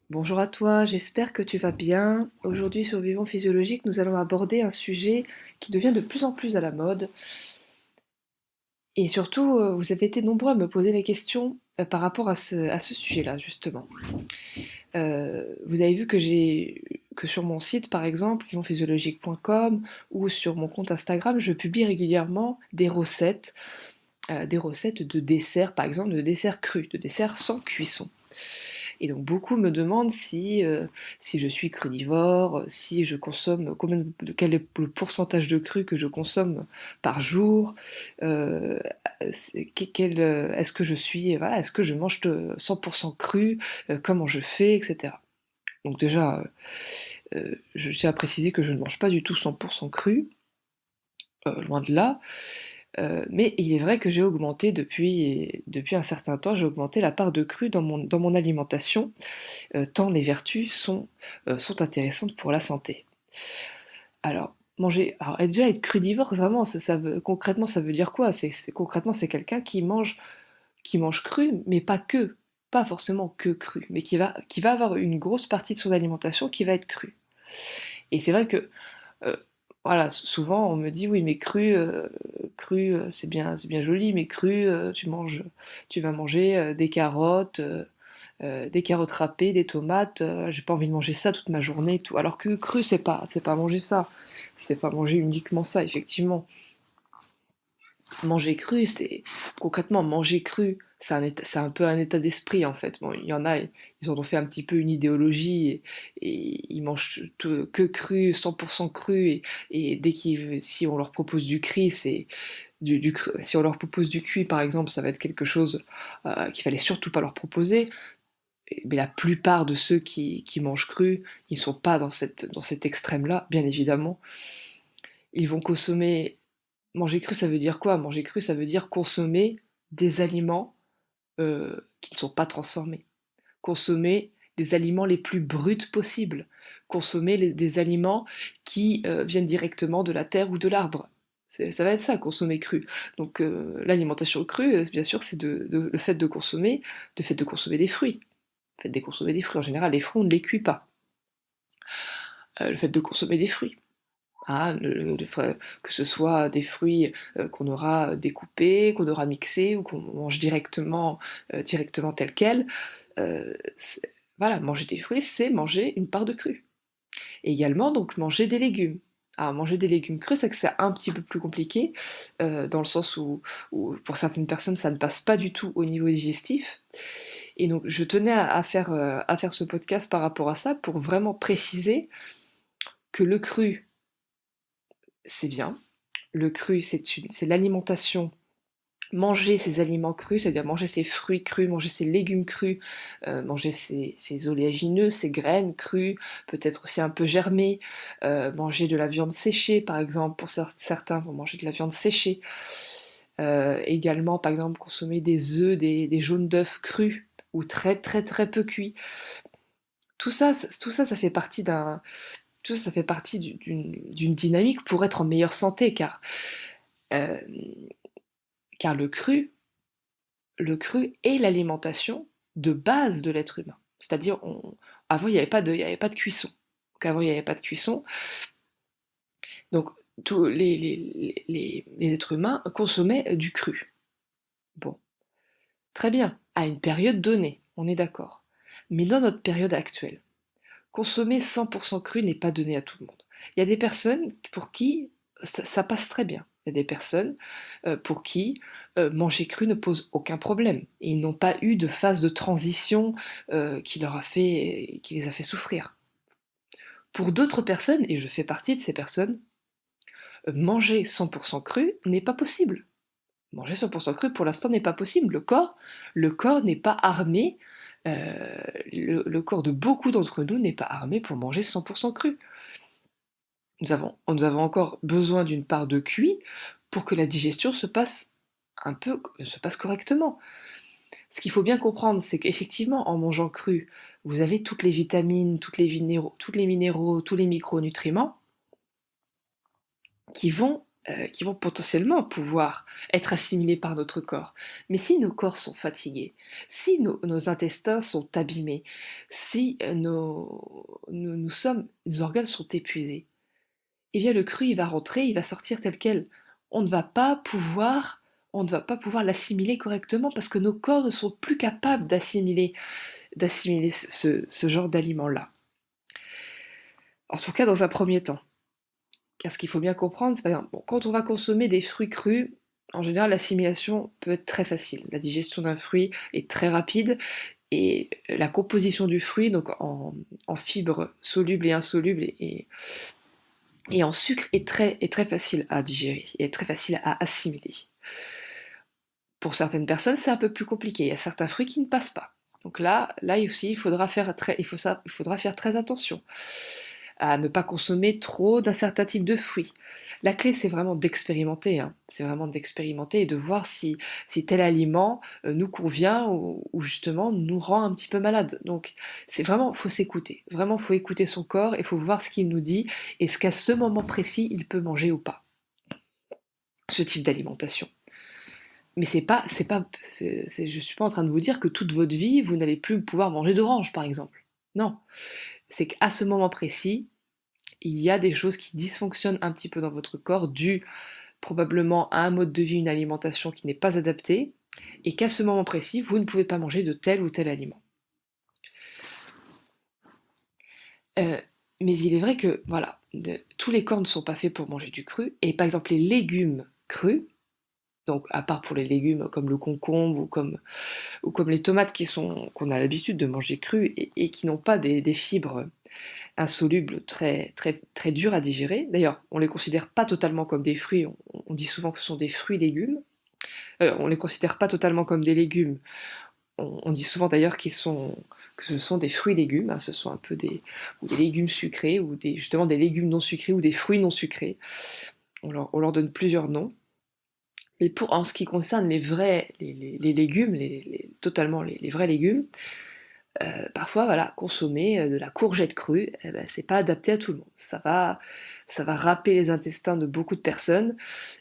Bonjour à toi, j'espère que tu vas bien. Aujourd'hui sur Vivons Physiologique, nous allons aborder un sujet qui devient de plus en plus à la mode. Et surtout, vous avez été nombreux à me poser les questions par rapport à ce sujet-là, justement. Vous avez vu que sur mon site, par exemple, vivonsphysiologique.com, ou sur mon compte Instagram, je publie régulièrement des recettes de desserts, par exemple, de desserts crus, de desserts sans cuisson. Et donc beaucoup me demandent si je suis crudivore, si je consomme quel est le pourcentage de cru que je consomme par jour, heu, est-ce que je suis voilà, est-ce que je mange 100 cru, comment je fais et cetera. Donc déjà, je tiens à préciser que je ne mange pas du tout 100 cru, loin de là. Mais il est vrai que j'ai augmenté depuis un certain temps, j'ai augmenté la part de cru dans mon alimentation, tant les vertus sont intéressantes pour la santé. Alors déjà être crudivore, vraiment, ça veut concrètement, ça veut dire quoi? Concrètement, c'est quelqu'un qui mange cru, mais pas forcément que cru, mais qui va avoir une grosse partie de son alimentation qui va être crue. Et c'est vrai que, heu, voilà, souvent on me dit: «Oui, mais cru, c'est bien joli, mais cru, tu vas manger, des carottes râpées, des tomates, j'ai pas envie de manger ça toute ma journée et tout». Alors que cru, c'est pas manger ça, c'est pas manger uniquement ça, effectivement. Manger cru, c'est concrètement manger cru, c'est un peu un état d'esprit, en fait. Bon, il y en a, ils en ont fait un petit peu une idéologie et ils mangent que cru, 100 cru et si on leur propose du cri, c'est du cru si on leur propose du cuit, par exemple, ça va être quelque chose, qu'il fallait surtout pas leur proposer. Mais la plupart de ceux qui mangent cru, ils sont pas dans cet extrême-là, bien évidemment. Ils vont consommer Manger cru, ça veut dire quoi? Manger cru, ça veut dire consommer des aliments, qui ne sont pas transformés. Consommer des aliments les plus bruts possibles. Consommer des aliments qui, viennent directement de la terre ou de l'arbre. Ça va être ça, consommer cru. Donc l'alimentation crue, bien sûr, c'est le fait de consommer des fruits. Le fait de consommer des fruits. En général, les fruits, on ne les cuit pas. Le fait de consommer des fruits. Ah, le fr que ce soit des fruits, qu'on aura découpés, qu'on aura mixés ou qu'on mange directement tels quels, c'est voilà, manger des fruits, c'est manger une part de cru. Et également donc manger des légumes. Alors manger des légumes crus, c'est que c'est un petit peu plus compliqué, dans le sens où pour certaines personnes, ça ne passe pas du tout au niveau digestif. Et donc je tenais à faire ce podcast par rapport à ça, pour vraiment préciser que le cru, c'est bien. Le cru, c'est l'alimentation. Manger ses aliments crus, c'est-à-dire manger ses fruits crus, manger ses légumes crus, manger ses oléagineux, ses graines crues, peut-être aussi un peu germées, manger de la viande séchée, par exemple, pour certains vont manger de la viande séchée. Également, par exemple, consommer des œufs, des jaunes d'œufs crus ou très, très, très peu cuits. Tout ça, ça fait partie ça fait partie d'une dynamique pour être en meilleure santé, heu, car le cru est l'alimentation de base de l'être humain. C'est-à-dire avant il y avait pas de cuisson. Donc avant il y avait pas de cuisson, donc tous les êtres humains consommaient du cru. Bon, très bien, à une période donnée, on est d'accord. Mais dans notre période actuelle, consommer 100 cru n'est pas donné à tout le monde. Il y a des personnes pour qui ça passe très bien. Il y a des personnes, pour qui, manger cru ne pose aucun problème et ils n'ont pas eu de phase de transition, qui les a fait souffrir. Pour d'autres personnes, et je fais partie de ces personnes, manger 100 cru n'est pas possible. Manger 100 cru pour l'instant n'est pas possible. Le corps n'est pas armé, heu, le corps de beaucoup d'entre nous n'est pas armé pour manger 100 cru. Nous avons encore besoin d'une part de cuit pour que la digestion se passe correctement. Ce qu'il faut bien comprendre, c'est qu'effectivement, en mangeant cru, vous avez toutes les vitamines, tous les minéraux, tous les micronutriments qui vont qui vont potentiellement pouvoir être assimilés par notre corps. Mais si nos corps sont fatigués, si nos intestins sont abîmés, si nos organes sont épuisés, eh bien le cru, il va rentrer, il va sortir tel quel. On ne va pas pouvoir, on ne va pas pouvoir l'assimiler correctement parce que nos corps ne sont plus capables d'assimiler ce genre d'aliments-là. En tout cas, dans un premier temps. Car ce qu'il faut bien comprendre, c'est par exemple, bon, quand on va consommer des fruits crus, en général, l'assimilation peut être très facile. La digestion d'un fruit est très rapide et la composition du fruit, donc en fibres solubles et insolubles et en sucre, est très facile à digérer et très facile à assimiler. Pour certaines personnes, c'est un peu plus compliqué. Il y a certains fruits qui ne passent pas. Donc là aussi, il faudra faire très attention à ne pas consommer trop d'un certain type de fruits. La clé, c'est vraiment d'expérimenter, hein. C'est vraiment d'expérimenter et de voir si tel aliment nous convient ou justement nous rend un petit peu malade. Donc, c'est vraiment, faut s'écouter. Vraiment, faut écouter son corps et faut voir ce qu'il nous dit et ce qu'à ce moment précis, il peut manger ou pas. Ce type d'alimentation. Mais je suis pas en train de vous dire que toute votre vie, vous n'allez plus pouvoir manger d'orange, par exemple. Non. C'est qu'à ce moment précis, il y a des choses qui dysfonctionnent un petit peu dans votre corps, dues probablement à un mode de vie, une alimentation qui n'est pas adaptée, et qu'à ce moment précis, vous ne pouvez pas manger de tel ou tel aliment. Mais il est vrai que, voilà, tous les corps ne sont pas faits pour manger du cru, et par exemple les légumes crus, donc à part pour les légumes comme le concombre ou comme les tomates qu'on a l'habitude de manger crues et qui n'ont pas des fibres insolubles très dures à digérer. D'ailleurs, on les considère pas totalement comme des fruits, on dit souvent que ce sont des fruits-légumes. On les considère pas totalement comme des légumes. On dit souvent d'ailleurs que ce sont des fruits-légumes, hein, ce sont un peu ou des légumes sucrés, ou justement des légumes non sucrés, ou des fruits non sucrés. On leur donne plusieurs noms. Mais en ce qui concerne les légumes, totalement les vrais légumes, parfois, voilà, consommer de la courgette crue, eh ben, c'est pas adapté à tout le monde. Ça va râper les intestins de beaucoup de personnes,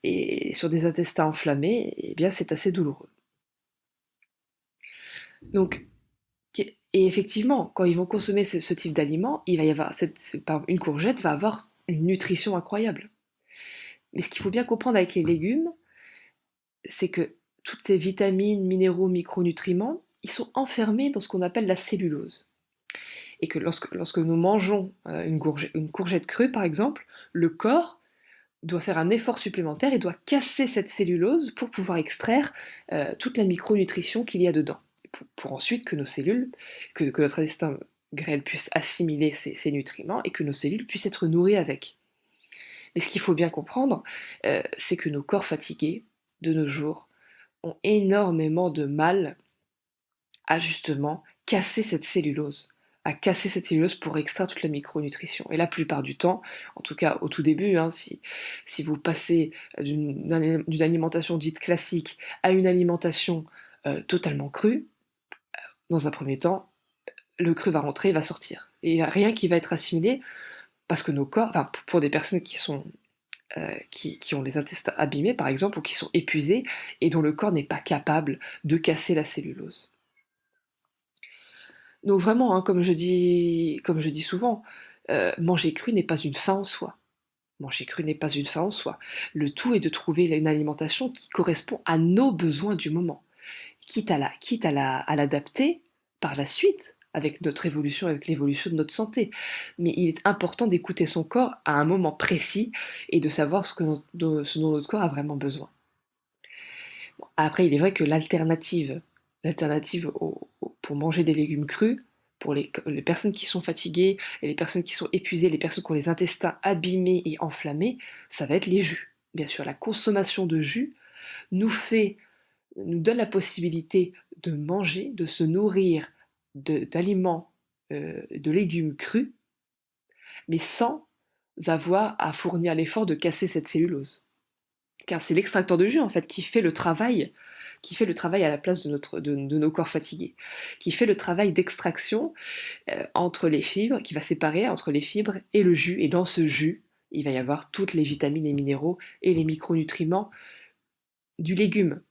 et sur des intestins enflammés, eh bien, c'est assez douloureux. Donc, et effectivement, quand ils vont consommer ce type d'aliments, il va y avoir une courgette va avoir une nutrition incroyable. Mais ce qu'il faut bien comprendre avec les légumes, c'est que toutes ces vitamines, minéraux, micronutriments, ils sont enfermés dans ce qu'on appelle la cellulose. Et que lorsque nous mangeons une courgette crue, par exemple, le corps doit faire un effort supplémentaire et doit casser cette cellulose pour pouvoir extraire toute la micronutrition qu'il y a dedans. Pour ensuite que nos cellules, que notre intestin grêle puisse assimiler ces nutriments et que nos cellules puissent être nourries avec. Mais ce qu'il faut bien comprendre, c'est que nos corps fatigués, de nos jours, ont énormément de mal à justement casser cette cellulose, pour extraire toute la micronutrition. Et la plupart du temps, en tout cas au tout début, hein, si vous passez d'une alimentation dite classique à une alimentation totalement crue, dans un premier temps, le cru va rentrer, il va sortir. Et il n'y a rien qui va être assimilé parce que nos corps, enfin pour des personnes qui ont les intestins abîmés par exemple, ou qui sont épuisés et dont le corps n'est pas capable de casser la cellulose. Donc vraiment, hein, comme je dis souvent, manger cru n'est pas une fin en soi. Manger cru n'est pas une fin en soi. Le tout est de trouver une alimentation qui correspond à nos besoins du moment, à l'adapter par la suite avec notre évolution, avec l'évolution de notre santé. Mais il est important d'écouter son corps à un moment précis et de savoir ce dont notre corps a vraiment besoin. Bon, après, il est vrai que l'alternative pour manger des légumes crus, pour les personnes qui sont fatiguées, et les personnes qui sont épuisées, les personnes qui ont les intestins abîmés et enflammés, ça va être les jus. Bien sûr, la consommation de jus nous donne la possibilité de manger, de se nourrir d'aliments, de légumes crus, mais sans avoir à fournir l'effort de casser cette cellulose. Car c'est l'extracteur de jus en fait qui fait le travail à la place de nos corps fatigués, qui fait le travail d'extraction entre les fibres, qui va séparer entre les fibres et le jus. Et dans ce jus, il va y avoir toutes les vitamines et minéraux et les micronutriments du légume.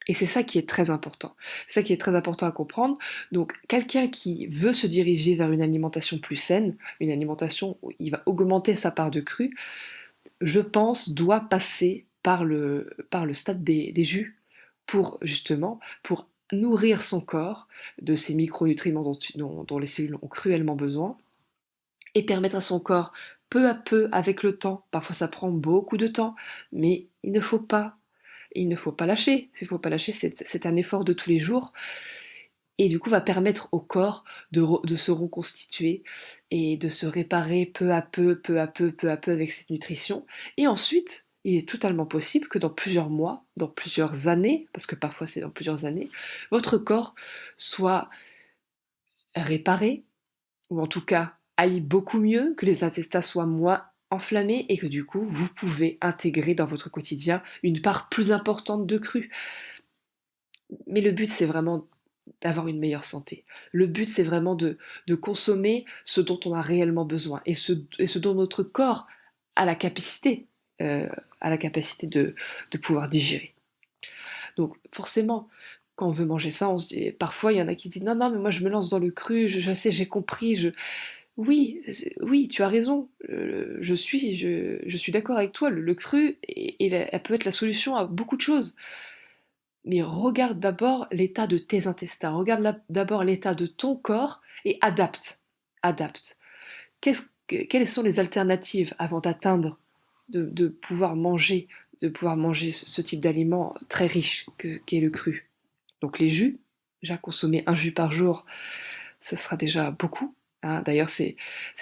Et c'est ça qui est très important. C'est ça qui est très important à comprendre. Donc, quelqu'un qui veut se diriger vers une alimentation plus saine, une alimentation où il va augmenter sa part de cru, je pense, doit passer par le stade des jus pour, justement, pour nourrir son corps de ces micronutriments dont les cellules ont cruellement besoin et permettre à son corps, peu à peu, avec le temps, parfois ça prend beaucoup de temps, mais il ne faut pas lâcher. Il ne faut pas lâcher, c'est un effort de tous les jours et du coup va permettre au corps de se reconstituer et de se réparer peu à peu, peu à peu, peu à peu avec cette nutrition. Et ensuite, il est totalement possible que dans plusieurs mois, dans plusieurs années, parce que parfois c'est dans plusieurs années, votre corps soit réparé, ou en tout cas aille beaucoup mieux, que les intestins soient moins enflammés et que du coup vous pouvez intégrer dans votre quotidien une part plus importante de cru. Mais le but c'est vraiment d'avoir une meilleure santé. Le but c'est vraiment de consommer ce dont on a réellement besoin et ce dont notre corps a la capacité, euh, de pouvoir digérer. Donc forcément, quand on veut manger ça, on se dit, parfois il y en a qui disent non, non, mais moi je me lance dans le cru, je sais, j'ai compris, oui, oui, tu as raison. Je suis d'accord avec toi. Le cru, elle peut être la solution à beaucoup de choses. Mais regarde d'abord l'état de tes intestins. Regarde d'abord l'état de ton corps et adapte. Adapte. Quelles sont les alternatives avant d'atteindre, de pouvoir manger ce type d'aliment très riche qu'est le cru. Donc les jus, déjà consommer un jus par jour, ça sera déjà beaucoup. Hein. D'ailleurs, c'est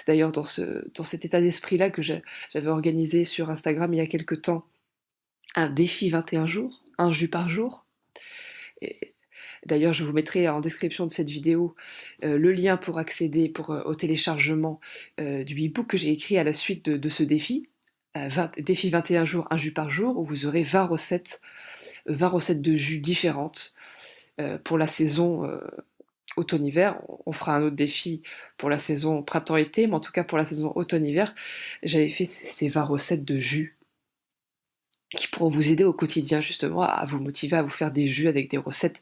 d'ailleurs dans cet état d'esprit-là que j'avais organisé sur Instagram il y a quelque temps un défi 21 jours, un jus par jour. Et d'ailleurs, je vous mettrai en description de cette vidéo le lien pour accéder au téléchargement du e-book que j'ai écrit à la suite de ce défi. Défi 21 jours, un jus par jour, où vous aurez 20 recettes de jus différentes pour la saison automne-hiver. On fera un autre défi pour la saison printemps-été, mais en tout cas pour la saison automne-hiver, j'avais fait ces 20 recettes de jus qui pourront vous aider au quotidien justement à vous motiver à vous faire des jus avec des recettes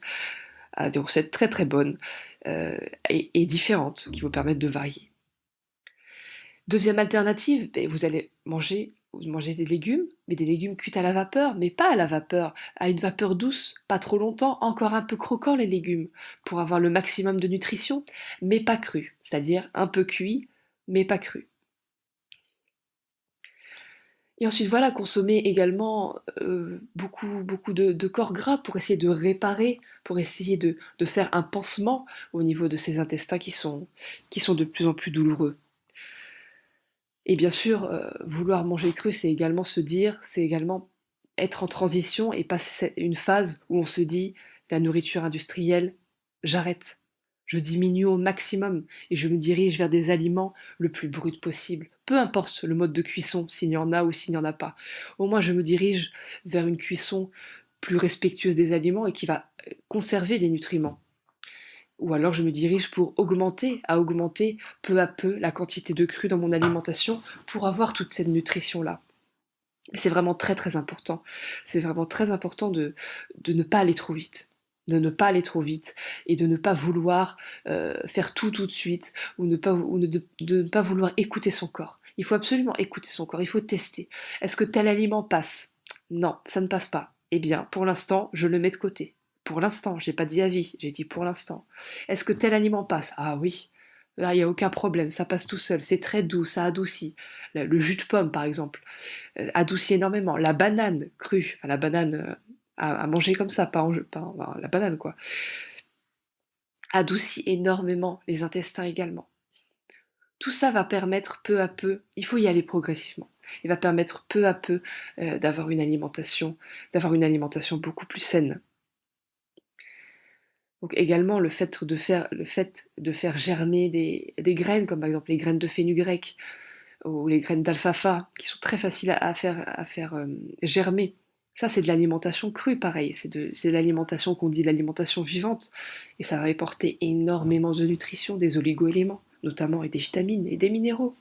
très très bonnes et différentes qui vous permettent de varier. Deuxième alternative, ben, vous mangez des légumes, mais des légumes cuits à la vapeur, mais pas à la vapeur, à une vapeur douce, pas trop longtemps, encore un peu croquant les légumes, pour avoir le maximum de nutrition, mais pas cru, c'est-à-dire un peu cuit, mais pas cru. Et ensuite, voilà, consommer également beaucoup de corps gras pour essayer de réparer, pour essayer de faire un pansement au niveau de ces intestins qui sont de plus en plus douloureux. Et bien sûr, vouloir manger cru, c'est également être en transition et passer une phase où on se dit: «La nourriture industrielle, j'arrête. Je diminue au maximum et je me dirige vers des aliments le plus brut possible». Peu importe le mode de cuisson, s'il y en a ou s'il n'y en a pas. Au moins je me dirige vers une cuisson plus respectueuse des aliments et qui va, conserver les nutriments. Ou alors je me dirige pour augmenter peu à peu la quantité de cru dans mon alimentation pour avoir toute cette nutrition-là. C'est vraiment très très important. C'est vraiment très important de ne pas aller trop vite. De ne pas aller trop vite et de ne pas vouloir faire tout de suite ou de ne pas vouloir écouter son corps. Il faut absolument écouter son corps, il faut tester. Est-ce que tel aliment passe? Non, ça ne passe pas. Eh bien, pour l'instant, je le mets de côté. Pour l'instant, j'ai pas dit à vie, j'ai dit pour l'instant. Est-ce que tel aliment passe? Ah oui, là, il n'y a aucun problème, ça passe tout seul, c'est très doux, ça adoucit. Le jus de pomme, par exemple, adoucit énormément. La banane crue, enfin, la banane à manger comme ça, la banane quoi, adoucit énormément les intestins également. Tout ça va permettre peu à peu, il faut y aller progressivement, il va permettre peu à peu d'avoir une alimentation beaucoup plus saine. Donc également le fait de faire germer des graines, comme par exemple les graines de fenugrec ou les graines d'alfalfa, qui sont très faciles à faire germer. Ça, c'est de l'alimentation crue, pareil. C'est de l'alimentation qu'on dit l'alimentation vivante. Et ça va apporter énormément de nutrition, des oligo-éléments, notamment, et des vitamines et des minéraux.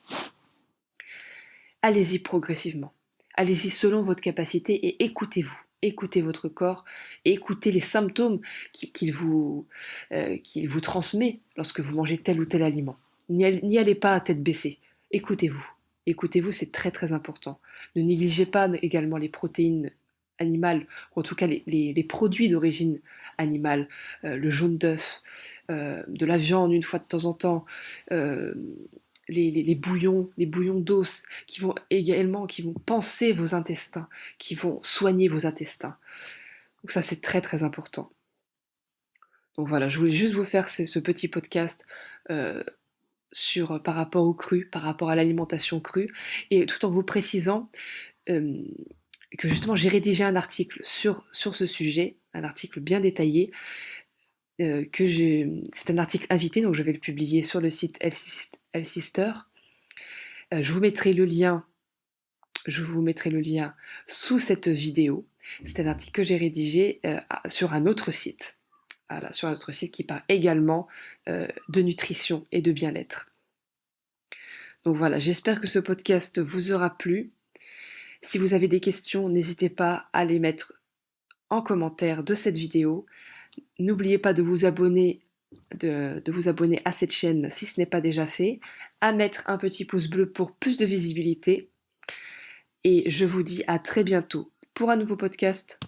allez-y progressivement. Allez-y selon votre capacité et écoutez-vous. Écoutez votre corps, écoutez les symptômes qu'il vous transmet lorsque vous mangez tel ou tel aliment. N'y allez pas à tête baissée. Écoutez-vous. Écoutez-vous, c'est très très important. Ne négligez pas également les protéines animales, ou en tout cas les produits d'origine animale, le jaune d'œuf, de la viande une fois de temps en temps, euh, les bouillons d'os qui vont panser vos intestins, qui vont soigner vos intestins. Donc ça c'est très très important. Donc voilà, je voulais juste vous faire ce petit podcast euh, par rapport au cru, par rapport à l'alimentation crue, et tout en vous précisant euh, que justement j'ai rédigé un article sur ce sujet, un article bien détaillé, c'est un article invité, donc je vais le publier sur le site Elsister. Je vous mettrai le lien Je vous mettrai le lien sous cette vidéo. C'est un article que j'ai rédigé sur un autre site. Voilà, sur un autre site qui parle également de nutrition et de bien-être. Donc voilà, j'espère que ce podcast vous aura plu. Si vous avez des questions, n'hésitez pas à les mettre en commentaire de cette vidéo. N'oubliez pas de vous abonner, de vous abonner à cette chaîne si ce n'est pas déjà fait, à mettre un petit pouce bleu pour plus de visibilité. Et je vous dis à très bientôt pour un nouveau podcast.